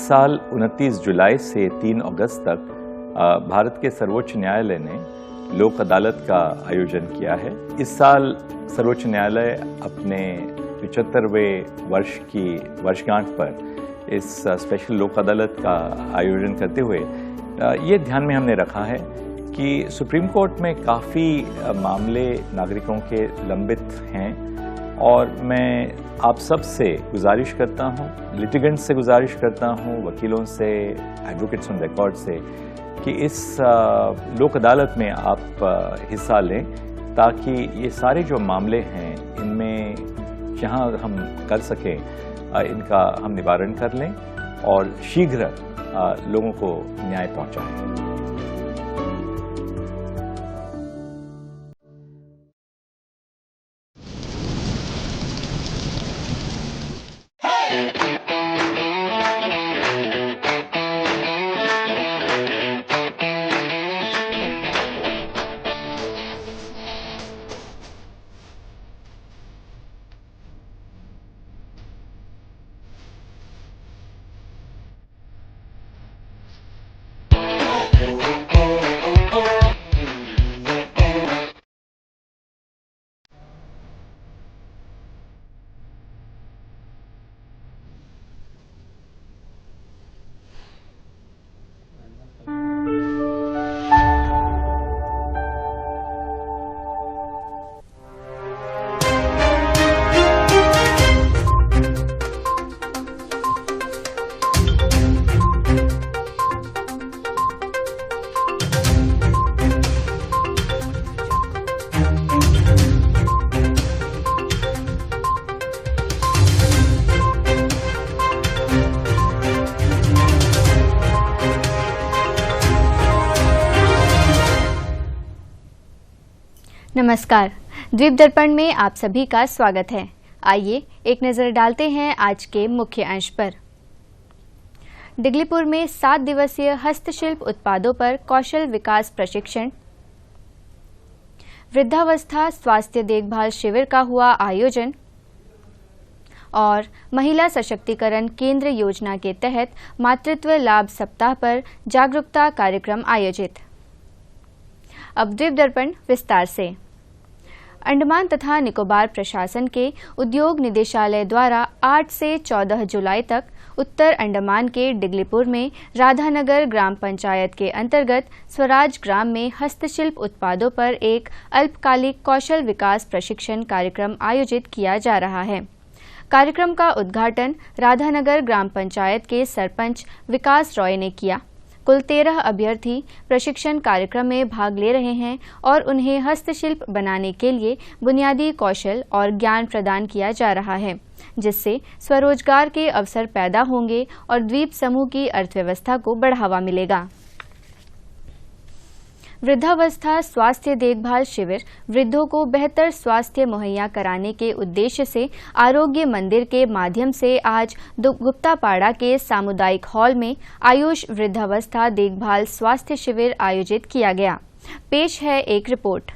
साल 29 जुलाई से 3 अगस्त तक भारत के सर्वोच्च न्यायालय ने लोक अदालत का आयोजन किया है। इस साल सर्वोच्च न्यायालय अपने 75वें वर्ष की वर्षगांठ पर इस स्पेशल लोक अदालत का आयोजन करते हुए ये ध्यान में हमने रखा है कि सुप्रीम कोर्ट में काफ़ी मामले नागरिकों के लंबित हैं और मैं आप सब से गुजारिश करता हूँ, लिटिगेंट से गुजारिश करता हूँ, वकीलों से, एडवोकेट्स ऑन रिकॉर्ड से कि इस लोक अदालत में आप हिस्सा लें ताकि ये सारे जो मामले हैं इनमें जहाँ हम कर सकें इनका हम निवारण कर लें और शीघ्र लोगों को न्याय पहुँचाएं। नमस्कार, द्वीप दर्पण में आप सभी का स्वागत है। आइए एक नजर डालते हैं आज के मुख्य अंश पर। डिगलीपुर में 7 दिवसीय हस्तशिल्प उत्पादों पर कौशल विकास प्रशिक्षण, वृद्धावस्था स्वास्थ्य देखभाल शिविर का हुआ आयोजन और महिला सशक्तिकरण केंद्र योजना के तहत मातृत्व लाभ सप्ताह पर जागरूकता कार्यक्रम आयोजित। अब द्वीप दर्पण विस्तार से। अंडमान तथा निकोबार प्रशासन के उद्योग निदेशालय द्वारा 8 से 14 जुलाई तक उत्तर अंडमान के डिगलीपुर में राधानगर ग्राम पंचायत के अंतर्गत स्वराज ग्राम में हस्तशिल्प उत्पादों पर एक अल्पकालिक कौशल विकास प्रशिक्षण कार्यक्रम आयोजित किया जा रहा है। कार्यक्रम का उद्घाटन राधानगर ग्राम पंचायत के सरपंच विकास रॉय ने किया। कुल 13 अभ्यर्थी प्रशिक्षण कार्यक्रम में भाग ले रहे हैं और उन्हें हस्तशिल्प बनाने के लिए बुनियादी कौशल और ज्ञान प्रदान किया जा रहा है, जिससे स्वरोजगार के अवसर पैदा होंगे और द्वीप समूह की अर्थव्यवस्था को बढ़ावा मिलेगा। वृद्धावस्था स्वास्थ्य देखभाल शिविर वृद्धों को बेहतर स्वास्थ्य मुहैया कराने के उद्देश्य से आरोग्य मंदिर के माध्यम से आज गुप्तापाड़ा के सामुदायिक हॉल में आयुष वृद्धावस्था देखभाल स्वास्थ्य शिविर आयोजित किया गया। पेश है एक रिपोर्ट।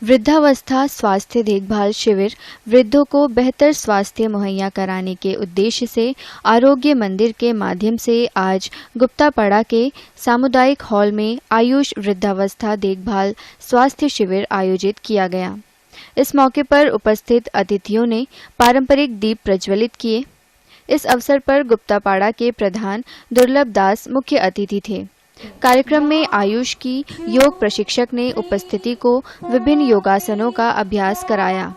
वृद्धावस्था स्वास्थ्य देखभाल शिविर वृद्धों को बेहतर स्वास्थ्य मुहैया कराने के उद्देश्य से आरोग्य मंदिर के माध्यम से आज गुप्तापाड़ा के सामुदायिक हॉल में आयुष वृद्धावस्था देखभाल स्वास्थ्य शिविर आयोजित किया गया। इस मौके पर उपस्थित अतिथियों ने पारंपरिक दीप प्रज्वलित किए। इस अवसर पर गुप्तापाड़ा के प्रधान दुर्लभ दास मुख्य अतिथि थे। कार्यक्रम में आयुष की योग प्रशिक्षक ने उपस्थिति को विभिन्न योगासनों का अभ्यास कराया।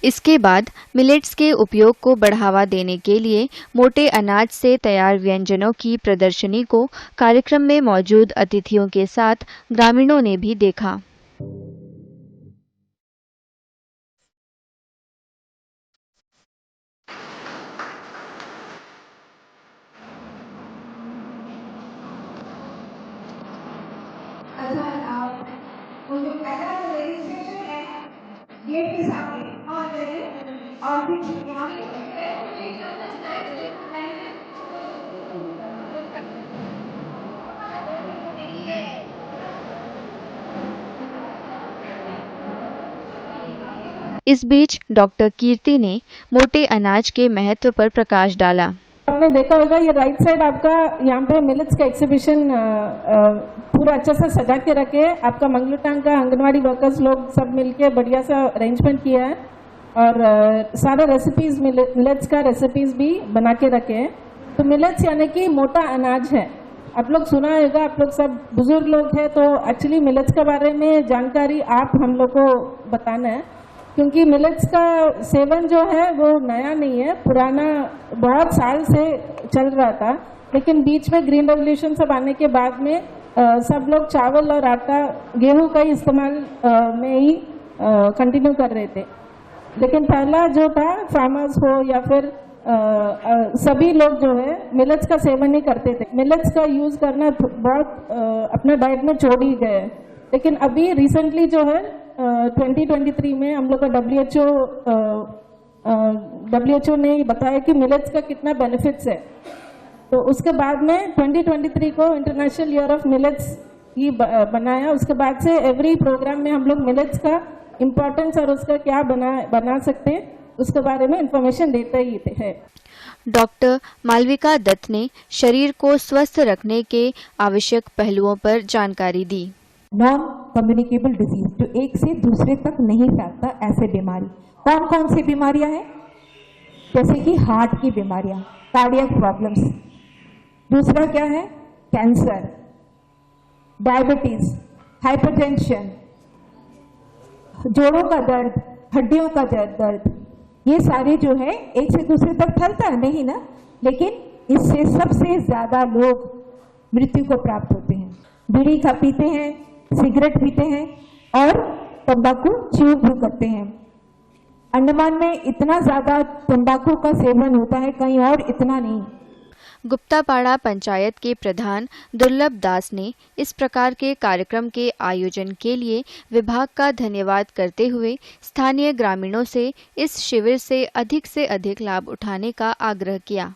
इसके बाद मिलेट्स के उपयोग को बढ़ावा देने के लिए मोटे अनाज से तैयार व्यंजनों की प्रदर्शनी को कार्यक्रम में मौजूद अतिथियों के साथ ग्रामीणों ने भी देखा। गेट के सामने और भी इस बीच डॉक्टर कीर्ति ने मोटे अनाज के महत्व पर प्रकाश डाला। आपने देखा होगा ये राइट साइड आपका यहाँ पे मिलेट्स का एग्जीबिशन पूरा अच्छा सा सजा के रखे। आपका मंगलूटांग का आंगनवाड़ी वर्कर्स लोग सब मिलके बढ़िया सा अरेंजमेंट किया है और सारे रेसिपीज मिलेट्स का रेसिपीज भी बना के रखे हैं। तो मिलेट्स यानी कि मोटा अनाज है। आप लोग सुना होगा, आप लोग सब बुजुर्ग लोग हैं, तो एक्चुअली मिलेट्स के बारे में जानकारी आप हम लोग को बताना है, क्योंकि मिलेट्स का सेवन जो है वो नया नहीं है, पुराना बहुत साल से चल रहा था। लेकिन बीच में ग्रीन रेवोल्यूशन सब आने के बाद में सब लोग चावल और आटा गेहूं का ही इस्तेमाल में ही कंटिन्यू कर रहे थे। लेकिन पहला जो था फार्मर्स हो या फिर सभी लोग जो है मिलेट्स का सेवन ही करते थे। मिलेट्स का यूज करना बहुत अपने डाइट में छोड़ ही गए। लेकिन अभी रिसेंटली जो है 2023 में हम लोग का WHO ने बताया कि मिलेट्स का कितना बेनिफिट्स है। तो उसके बाद में 2023 को इंटरनेशनल ईयर ऑफ मिलेट्स ही बनाया। उसके बाद से एवरी प्रोग्राम में हम लोग मिलेट्स का इम्पोर्टेंस और उसका क्या बना सकते हैं उसके बारे में इंफॉर्मेशन देते ही है। डॉक्टर मालविका दत्त ने शरीर को स्वस्थ रखने के आवश्यक पहलुओं पर जानकारी दी। नॉन कम्युनिकेबल डिजीज, जो एक से दूसरे तक नहीं फैलता, ऐसे बीमारी कौन कौन सी बीमारियां हैं? जैसे कि हार्ट की बीमारियां, कार्डियक प्रॉब्लम्स। दूसरा क्या है? कैंसर, डायबिटीज, हाइपरटेंशन, जोड़ों का दर्द, हड्डियों का दर्द, ये सारे जो है एक से दूसरे तक फैलता है नहीं ना, लेकिन इससे सबसे ज्यादा लोग मृत्यु को प्राप्त होते हैं। बीड़ी का पीते हैं, सिगरेट पीते हैं और तंबाकू च्यू भी करते हैं। अंडमान में इतना ज्यादा तंबाकू का सेवन होता है, कहीं और इतना नहीं। गुप्तापाड़ा पंचायत के प्रधान दुर्लभ दास ने इस प्रकार के कार्यक्रम के आयोजन के लिए विभाग का धन्यवाद करते हुए स्थानीय ग्रामीणों से इस शिविर से अधिक लाभ उठाने का आग्रह किया।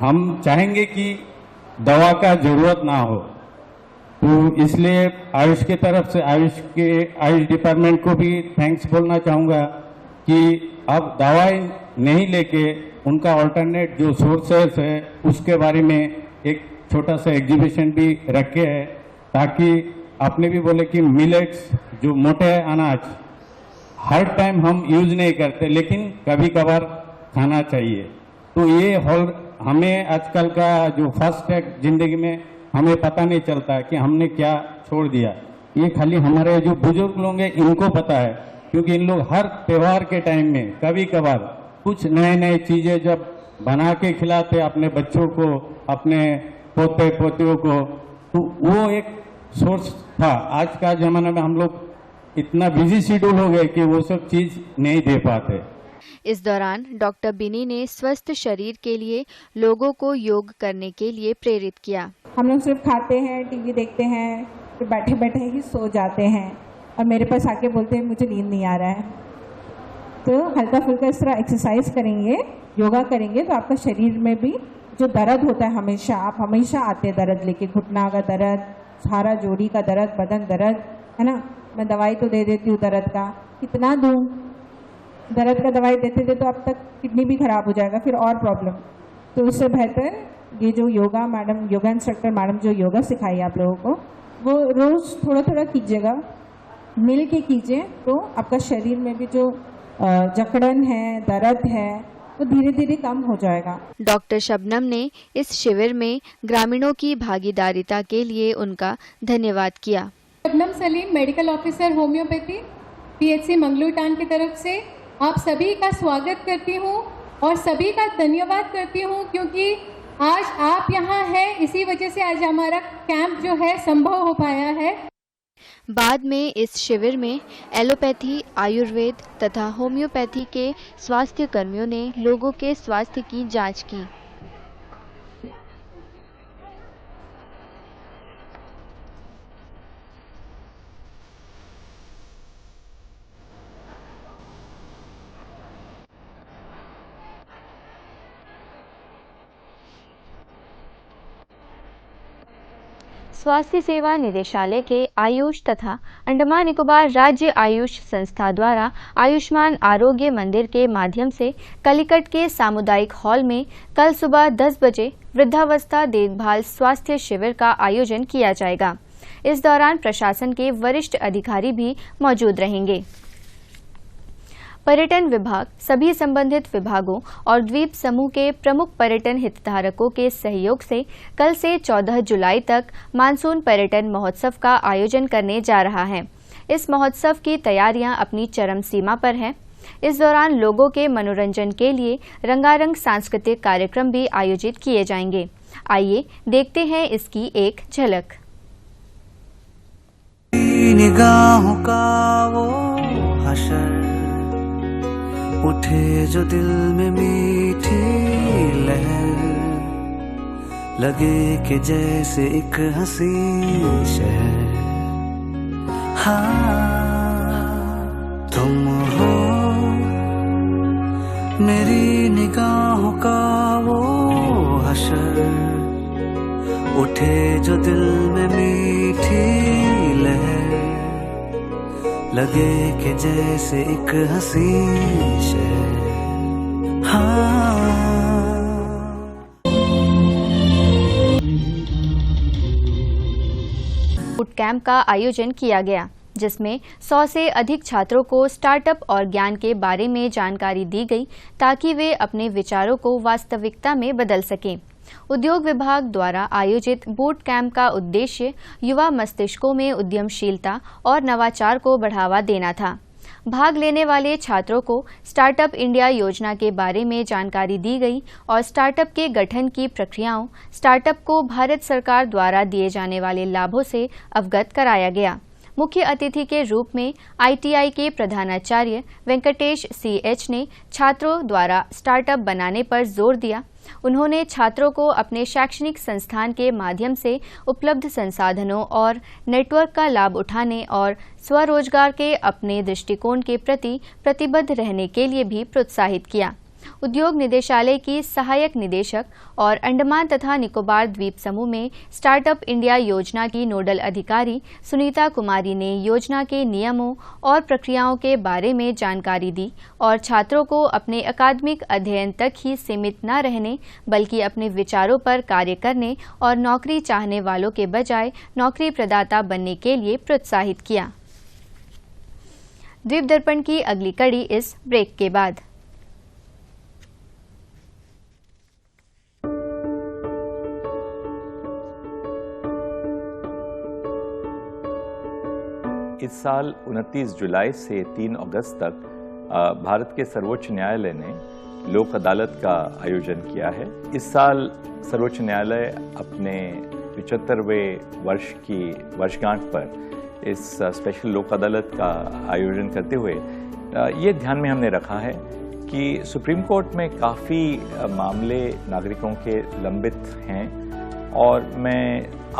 हम चाहेंगे कि दवा का जरूरत ना हो, तो इसलिए आयुष की तरफ से आयुष डिपार्टमेंट को भी थैंक्स बोलना चाहूँगा कि अब दवाई नहीं लेके उनका ऑल्टरनेट जो सोर्सेस है उसके बारे में एक छोटा सा एग्जीबिशन भी रखे है, ताकि आपने भी बोले कि मिलेट्स जो मोटे अनाज हर टाइम हम यूज नहीं करते, लेकिन कभी कभार खाना चाहिए। तो ये हमें आजकल का जो फास्ट ट्रैक जिंदगी में हमें पता नहीं चलता कि हमने क्या छोड़ दिया। ये खाली हमारे जो बुजुर्ग लोग हैं इनको पता है, क्योंकि इन लोग हर त्योहार के टाइम में कभी कभार कुछ नए चीजें जब बना के खिलाते अपने बच्चों को, अपने पोते पोतियों को, तो वो एक सोर्स था। आज का जमाना में हम लोग इतना बिजी शेड्यूल हो गए कि वो सब चीज नहीं दे पाते। इस दौरान डॉक्टर बिनी ने स्वस्थ शरीर के लिए लोगों को योग करने के लिए प्रेरित किया। हम लोग सिर्फ खाते हैं, टीवी देखते हैं, फिर बैठे बैठे ही सो जाते हैं और मेरे पास आके बोलते हैं मुझे नींद नहीं आ रहा है। तो हल्का फुल्का इस तरह एक्सरसाइज करेंगे, योगा करेंगे, तो आपका शरीर में भी जो दर्द होता है, आप हमेशा आते हैं दर्द लेके, घुटना का दर्द, सारा जोड़ी का दर्द, बदन दर्द, है ना। मैं दवाई तो दे देती हूँ दर्द का, कितना दूँ? दर्द का दवाई देते तो अब तक किडनी भी खराब हो जाएगा, फिर और प्रॉब्लम। तो उससे बेहतर ये जो योगा इंस्ट्रक्टर मैडम जो योगा सिखाई आप लोगों को, वो रोज थोड़ा थोड़ा कीजिएगा, मिल के कीजिए, तो आपका शरीर में भी जो जकड़न है, दर्द है, वो धीरे धीरे कम हो जाएगा। डॉक्टर शबनम ने इस शिविर में ग्रामीणों की भागीदारिता के लिए उनका धन्यवाद किया। Shabnam Salim, medical officer homeopathy, PHC मंगलूटान की तरफ से आप सभी का स्वागत करती हूँ और सभी का धन्यवाद करती हूँ, क्योंकि आज आप यहाँ हैं, इसी वजह से आज हमारा कैंप जो है संभव हो पाया है। बाद में इस शिविर में एलोपैथी, आयुर्वेद तथा होम्योपैथी के स्वास्थ्य कर्मियों ने लोगों के स्वास्थ्य की जांच की। स्वास्थ्य सेवा निदेशालय के आयुष तथा अंडमान निकोबार राज्य आयुष संस्था द्वारा आयुष्मान आरोग्य मंदिर के माध्यम से कलिकट के सामुदायिक हॉल में कल सुबह 10 बजे वृद्धावस्था देखभाल स्वास्थ्य शिविर का आयोजन किया जाएगा। इस दौरान प्रशासन के वरिष्ठ अधिकारी भी मौजूद रहेंगे। पर्यटन विभाग सभी संबंधित विभागों और द्वीप समूह के प्रमुख पर्यटन हितधारकों के सहयोग से कल से 14 जुलाई तक मानसून पर्यटन महोत्सव का आयोजन करने जा रहा है। इस महोत्सव की तैयारियां अपनी चरम सीमा पर हैं। इस दौरान लोगों के मनोरंजन के लिए रंगारंग सांस्कृतिक कार्यक्रम भी आयोजित किए जाएंगे। आइए देखते हैं इसकी एक झलक। निगाहों का वो हशर उठे जो दिल में मीठी लहर, लगे कि जैसे एक हंसी शहर। हाँ तुम हो मेरी निगाहों का वो हशर, उठे जो दिल में मीठी लहर, लगे कि जैसे एक हंसी शहर। हाँ बूट कैंप का आयोजन किया गया, जिसमें 100 से अधिक छात्रों को स्टार्टअप और ज्ञान के बारे में जानकारी दी गई ताकि वे अपने विचारों को वास्तविकता में बदल सकें। उद्योग विभाग द्वारा आयोजित बूट कैंप का उद्देश्य युवा मस्तिष्कों में उद्यमशीलता और नवाचार को बढ़ावा देना था। भाग लेने वाले छात्रों को स्टार्टअप इंडिया योजना के बारे में जानकारी दी गई और स्टार्टअप के गठन की प्रक्रियाओं, स्टार्टअप को भारत सरकार द्वारा दिए जाने वाले लाभों से अवगत कराया गया। मुख्य अतिथि के रूप में ITI के प्रधानाचार्य वेंकटेश CH ने छात्रों द्वारा स्टार्टअप बनाने पर जोर दिया। उन्होंने छात्रों को अपने शैक्षणिक संस्थान के माध्यम से उपलब्ध संसाधनों और नेटवर्क का लाभ उठाने और स्वरोजगार के अपने दृष्टिकोण के प्रति प्रतिबद्ध रहने के लिए भी प्रोत्साहित किया। उद्योग निदेशालय की सहायक निदेशक और अंडमान तथा निकोबार द्वीप समूह में स्टार्टअप इंडिया योजना की नोडल अधिकारी सुनीता कुमारी ने योजना के नियमों और प्रक्रियाओं के बारे में जानकारी दी और छात्रों को अपने अकादमिक अध्ययन तक ही सीमित न रहने बल्कि अपने विचारों पर कार्य करने और नौकरी चाहने वालों के बजाय नौकरी प्रदाता बनने के लिए प्रोत्साहित किया। द्वीप दर्पण की अगली कड़ी इस ब्रेक के बाद। इस साल 29 जुलाई से 3 अगस्त तक भारत के सर्वोच्च न्यायालय ने लोक अदालत का आयोजन किया है। इस साल सर्वोच्च न्यायालय अपने 75वें वर्ष की वर्षगांठ पर इस स्पेशल लोक अदालत का आयोजन करते हुए ये ध्यान में हमने रखा है कि सुप्रीम कोर्ट में काफ़ी मामले नागरिकों के लंबित हैं और मैं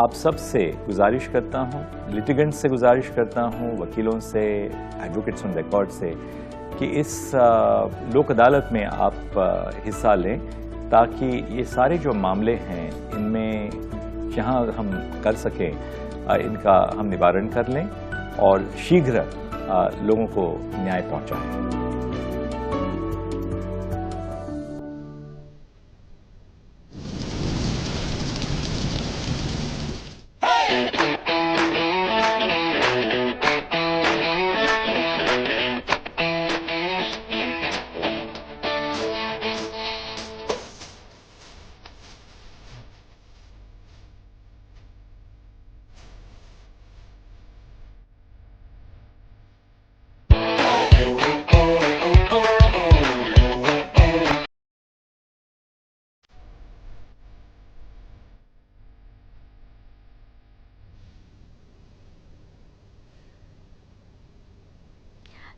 आप सब से गुजारिश करता हूं, लिटिगेंट से गुजारिश करता हूं, वकीलों से, एडवोकेट्स ऑन रिकॉर्ड से कि इस लोक अदालत में आप हिस्सा लें ताकि ये सारे जो मामले हैं इनमें जहां हम कर सकें इनका हम निवारण कर लें और शीघ्र लोगों को न्याय पहुंचाएं।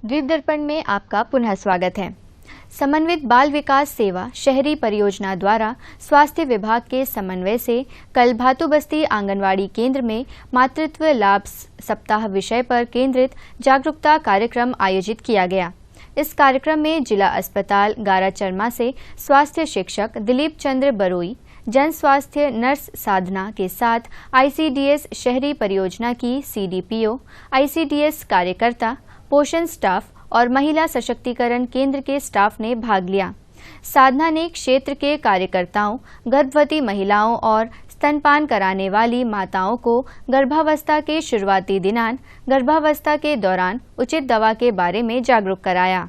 द्वीप दर्पण में आपका पुनः स्वागत है। समन्वित बाल विकास सेवा शहरी परियोजना द्वारा स्वास्थ्य विभाग के समन्वय से कल भातुबस्ती आंगनवाड़ी केंद्र में मातृत्व लाभ सप्ताह विषय पर केंद्रित जागरूकता कार्यक्रम आयोजित किया गया। इस कार्यक्रम में जिला अस्पताल गारा चरमा से स्वास्थ्य शिक्षक दिलीप चंद्र बरोई, जन स्वास्थ्य नर्स साधना के साथ ICDS शहरी परियोजना की CDPO, ICDS कार्यकर्ता, पोषण स्टाफ और महिला सशक्तिकरण केंद्र के स्टाफ ने भाग लिया। साधना ने क्षेत्र के कार्यकर्ताओं, गर्भवती महिलाओं और स्तनपान कराने वाली माताओं को गर्भावस्था के शुरुआती दिनान, गर्भावस्था के दौरान उचित दवा के बारे में जागरूक कराया।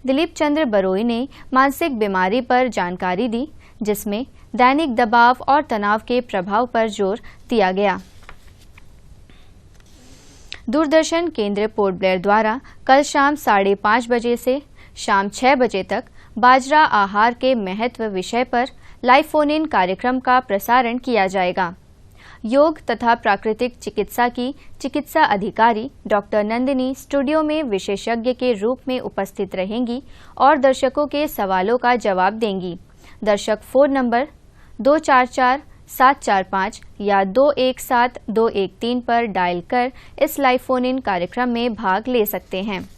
दिलीप चंद्र बरोई ने मानसिक बीमारी पर जानकारी दी, जिसमें दैनिक दबाव और तनाव के प्रभाव पर जोर दिया गया। दूरदर्शन केंद्र पोर्ट ब्लेयर द्वारा कल शाम 5:30 बजे से शाम 6 बजे तक बाजरा आहार के महत्व विषय पर लाइव फोन इन कार्यक्रम का प्रसारण किया जाएगा। योग तथा प्राकृतिक चिकित्सा की चिकित्सा अधिकारी डॉक्टर नंदिनी स्टूडियो में विशेषज्ञ के रूप में उपस्थित रहेंगी और दर्शकों के सवालों का जवाब देंगी। दर्शक फोन नंबर 244-745 या 217-213 पर डायल कर इस लाइव फोन इन कार्यक्रम में भाग ले सकते हैं।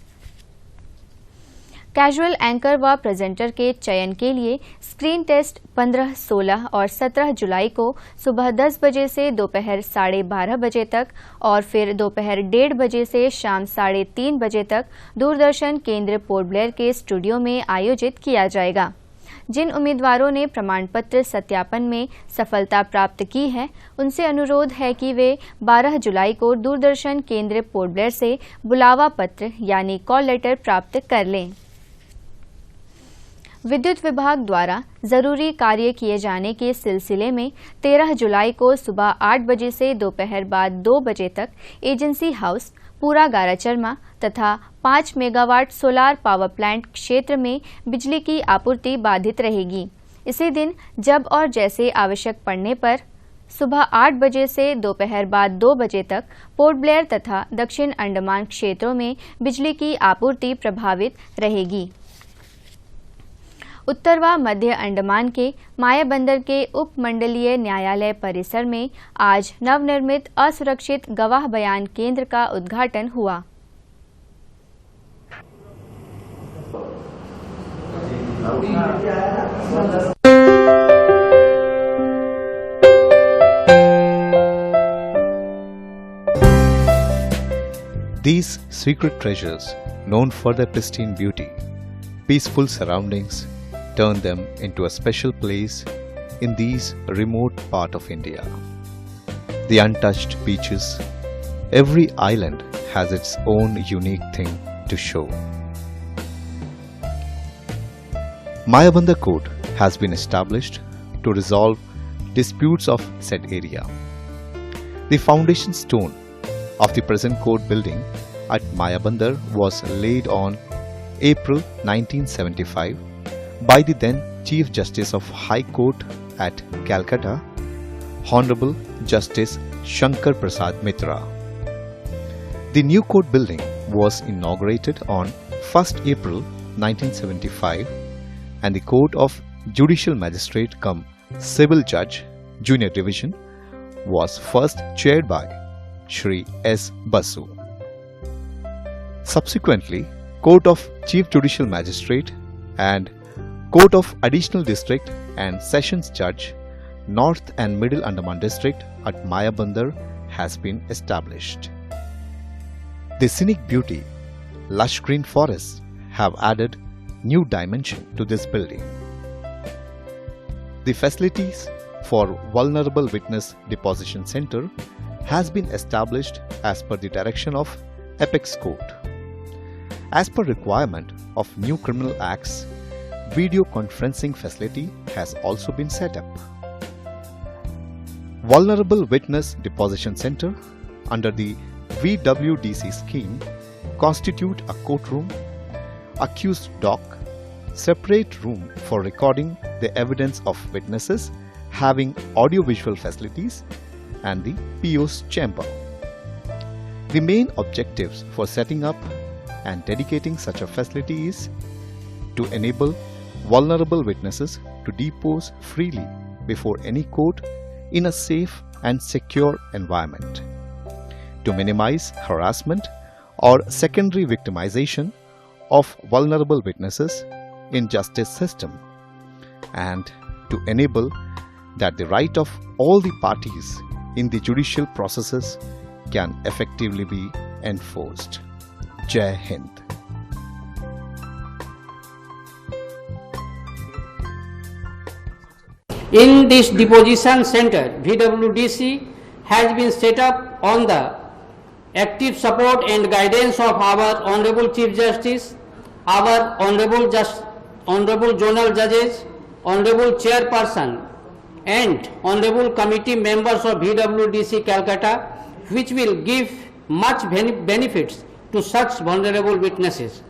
कैजुअल एंकर व प्रेजेंटर के चयन के लिए स्क्रीन टेस्ट 15, 16 और 17 जुलाई को सुबह 10 बजे से दोपहर 12:30 बजे तक और फिर दोपहर 1:30 बजे से शाम 3:30 बजे तक दूरदर्शन केंद्र पोर्ट ब्लेयर के स्टूडियो में आयोजित किया जाएगा। जिन उम्मीदवारों ने प्रमाण पत्र सत्यापन में सफलता प्राप्त की है, उनसे अनुरोध है कि वे 12 जुलाई को दूरदर्शन केंद्र पोर्ट ब्लेयर से बुलावा पत्र यानी कॉल लेटर प्राप्त कर लें। विद्युत विभाग द्वारा जरूरी कार्य किए जाने के सिलसिले में 13 जुलाई को सुबह 8 बजे से दोपहर बाद 2 बजे तक एजेंसी हाउस, पूरा गाराचरमा तथा 5 मेगावाट सोलार पावर प्लांट क्षेत्र में बिजली की आपूर्ति बाधित रहेगी। इसी दिन जब और जैसे आवश्यक पड़ने पर सुबह 8 बजे से दोपहर बाद 2 बजे तक पोर्ट ब्लेयर तथा दक्षिण अंडमान क्षेत्रों में बिजली की आपूर्ति प्रभावित रहेगी। उत्तर व मध्य अंडमान के मायाबंदर के उप मंडलीय न्यायालय परिसर में आज नवनिर्मित असुरक्षित गवाह बयान केंद्र का उद्घाटन हुआ। These secret treasures, known for their pristine beauty, peaceful surroundings, turn them into a special place in these remote part of India. The untouched beaches, every island has its own unique thing to show. Mayabandar Court has been established to resolve disputes of said area. The foundation stone of the present court building at Mayabandar was laid on April 1975 by the then Chief Justice of High Court at Calcutta, Honorable Justice Shankar Prasad Mitra. The new court building was inaugurated on 1st April 1975 and the Court of Judicial Magistrate cum Civil Judge, Junior Division was first chaired by Shri S. Basu. Subsequently, Court of Chief Judicial Magistrate and Court of Additional District and Sessions Judge, North and Middle Andaman District at Mayabandar has been established. The scenic beauty, lush green forests have added new dimension to this building. The facilities for Vulnerable Witness Deposition Center has been established as per the direction of Apex Court. As per requirement of new criminal acts, video conferencing facility has also been set up. Vulnerable Witness Deposition Center under the VWDC scheme constitute a courtroom, accused dock, separate room for recording the evidence of witnesses having audiovisual facilities and the PO's chamber. The main objectives for setting up and dedicating such a facility is to enable vulnerable witnesses to depose freely before any court in a safe and secure environment, to minimize harassment or secondary victimization of vulnerable witnesses in justice system, and to enable that the right of all the parties in the judicial processes can effectively be enforced. Jai Hind. In this deposition center, VWDC has been set up on the active support and guidance of our Honorable Chief Justice, our Honorable Zonal Judges, Honorable Chairperson and Honorable Committee members of VWDC Calcutta, which will give much benefits to such vulnerable witnesses.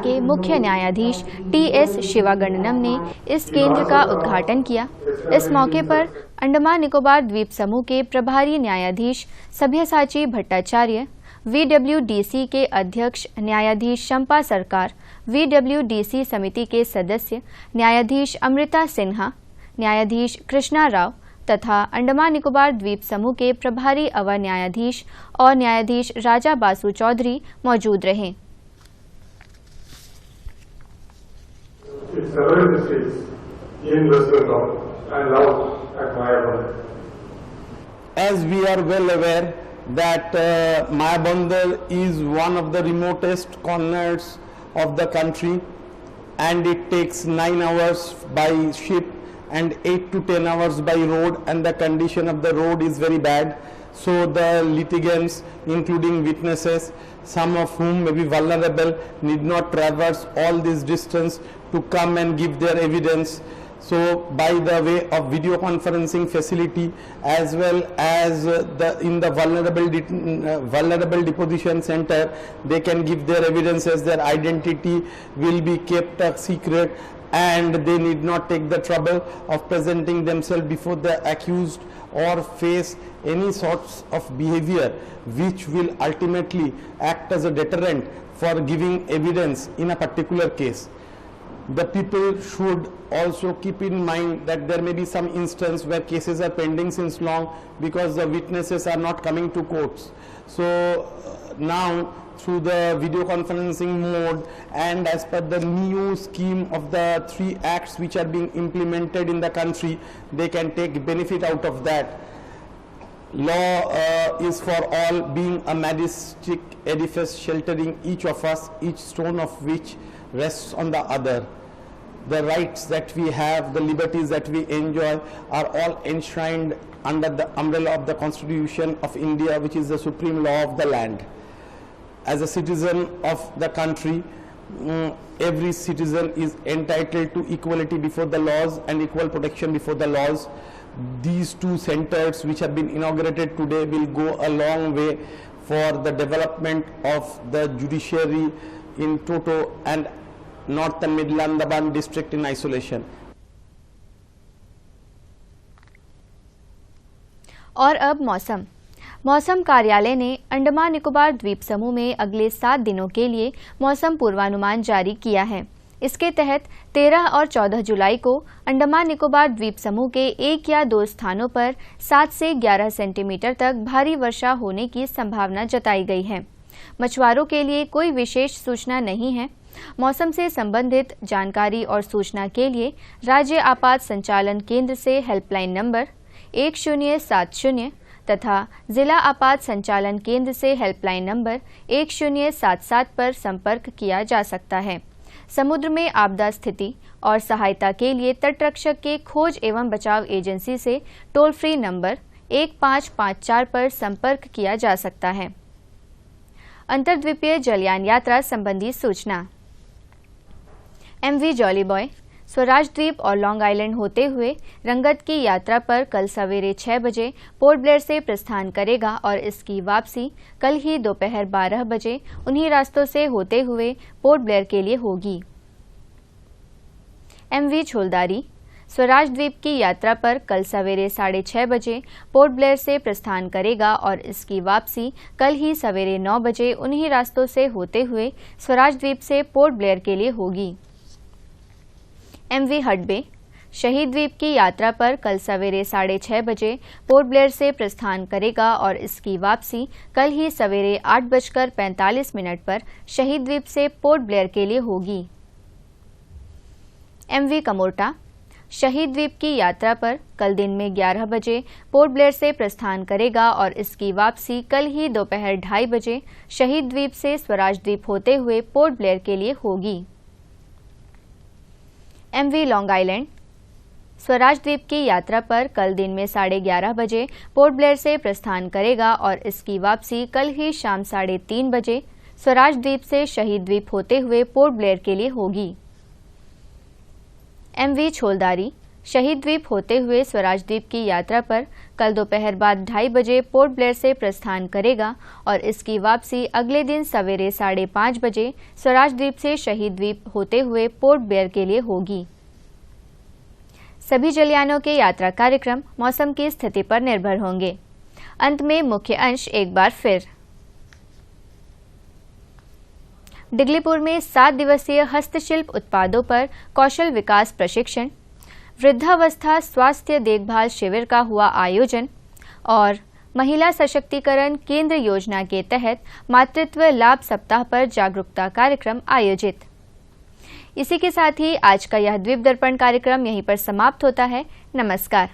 के मुख्य न्यायाधीश T.S.. शिवागणनम ने इस केंद्र का उद्घाटन किया। इस मौके पर अंडमान निकोबार द्वीप समूह के प्रभारी न्यायाधीश सभ्यसाची भट्टाचार्य, VWDC के अध्यक्ष न्यायाधीश शंपा सरकार, VWDC समिति के सदस्य न्यायाधीश अमृता सिन्हा, न्यायाधीश कृष्णा राव तथा अंडमान निकोबार द्वीप समूह के प्रभारी अवर न्यायाधीश और न्यायाधीश राजा बासु चौधरी मौजूद रहे। Several districts in West Bengal and now at Mayabandar. As we are well aware that Mayabandar is one of the remotest corners of the country, and it takes 9 hours by ship and 8 to 10 hours by road, and the condition of the road is very bad. So the litigants, including witnesses, some of whom may be vulnerable, need not traverse all this distance to come and give their evidence. So by the way of video conferencing facility, as well as in the vulnerable deposition center, they can give their evidences. Their identity will be kept a secret, and they need not take the trouble of presenting themselves before the accused or face any sorts of behavior which will ultimately act as a deterrent for giving evidence in a particular case. The people should also keep in mind that there may be some instance where cases are pending since long because the witnesses are not coming to courts. So now through the video conferencing mode, and as per the new scheme of the 3 acts which are being implemented in the country, they can take benefit out of that. Law is for all, being a majestic edifice sheltering each of us, each stone of which rests on the other. The rights that we have, the liberties that we enjoy are all enshrined under the umbrella of the Constitution of India, which is the supreme law of the land. As a citizen of the country, every citizen is entitled to equality before the laws and equal protection before the laws. These 2 centers which have been inaugurated today will go a long way for the development of the judiciary in toto and North and Middle Andaman district in isolation. और अब मौसम कार्यालय ने अंडमान निकोबार द्वीप समूह में अगले 7 दिनों के लिए मौसम पूर्वानुमान जारी किया है। इसके तहत 13 और 14 जुलाई को अंडमान निकोबार द्वीप समूह के 1 या 2 स्थानों पर 7 से 11 सेंटीमीटर तक भारी वर्षा होने की संभावना जताई गई है। मछुआरों के लिए कोई विशेष सूचना नहीं है। मौसम से संबंधित जानकारी और सूचना के लिए राज्य आपात संचालन केंद्र से हेल्पलाइन नंबर 1070 तथा जिला आपात संचालन केंद्र से हेल्पलाइन नंबर 1077 पर संपर्क किया जा सकता है। समुद्र में आपदा स्थिति और सहायता के लिए तटरक्षक के खोज एवं बचाव एजेंसी से टोल फ्री नंबर 1554 पर संपर्क किया जा सकता है। अंतर्द्वीपीय जलयान यात्रा संबंधी सूचना। MV जॉली बॉय स्वराज द्वीप और लॉन्ग आइलैंड होते हुए रंगत की यात्रा पर कल सवेरे 6 बजे पोर्ट ब्लेयर से प्रस्थान करेगा और इसकी वापसी कल ही दोपहर 12 बजे उन्हीं रास्तों से होते हुए पोर्ट ब्लेयर के लिए होगी। MV छोलदारी स्वराज द्वीप की यात्रा पर कल सवेरे 6:30 बजे पोर्ट ब्लेयर से प्रस्थान करेगा और इसकी वापसी कल ही सवेरे 9 बजे उन्हीं रास्तों से होते हुए स्वराज द्वीप से पोर्ट ब्लेयर के लिए होगी। MV हडबे शहीद द्वीप की यात्रा पर कल सवेरे 6:30 बजे पोर्ट ब्लेयर से प्रस्थान करेगा और इसकी वापसी कल ही सवेरे 8:45 पर शहीद द्वीप से पोर्ट ब्लेयर के लिए होगी। MV कमोर्टा शहीद द्वीप की यात्रा पर कल दिन में 11 बजे पोर्ट ब्लेयर से प्रस्थान करेगा और इसकी वापसी कल ही दोपहर 2:30 बजे शहीद द्वीप से स्वराज द्वीप होते हुए पोर्ट ब्लेयर के लिए होगी। MV लॉन्ग आइलैंड स्वराज द्वीप की यात्रा पर कल दिन में 11:30 बजे पोर्ट ब्लेयर से प्रस्थान करेगा और इसकी वापसी कल ही शाम 3:30 बजे स्वराज द्वीप से शहीद द्वीप होते हुए पोर्ट ब्लेयर के लिए होगी। MV छोलदारी शहीद द्वीप होते हुए स्वराज द्वीप की यात्रा पर कल दोपहर बाद 2:30 बजे पोर्ट ब्लेयर से प्रस्थान करेगा और इसकी वापसी अगले दिन सवेरे 5:30 बजे स्वराज द्वीप से शहीद द्वीप होते हुए पोर्ट ब्लेयर के लिए होगी। सभी जलयानों के यात्रा कार्यक्रम मौसम की स्थिति पर निर्भर होंगे। अंत में मुख्य अंश एक बार फिर। डिगलीपुर में 7 दिवसीय हस्तशिल्प उत्पादों पर कौशल विकास प्रशिक्षण, वृद्धावस्था स्वास्थ्य देखभाल शिविर का हुआ आयोजन और महिला सशक्तिकरण केंद्र योजना के तहत मातृत्व लाभ सप्ताह पर जागरूकता कार्यक्रम आयोजित। इसी के साथ ही आज का यह द्वीप दर्पण कार्यक्रम यहीं पर समाप्त होता है। नमस्कार।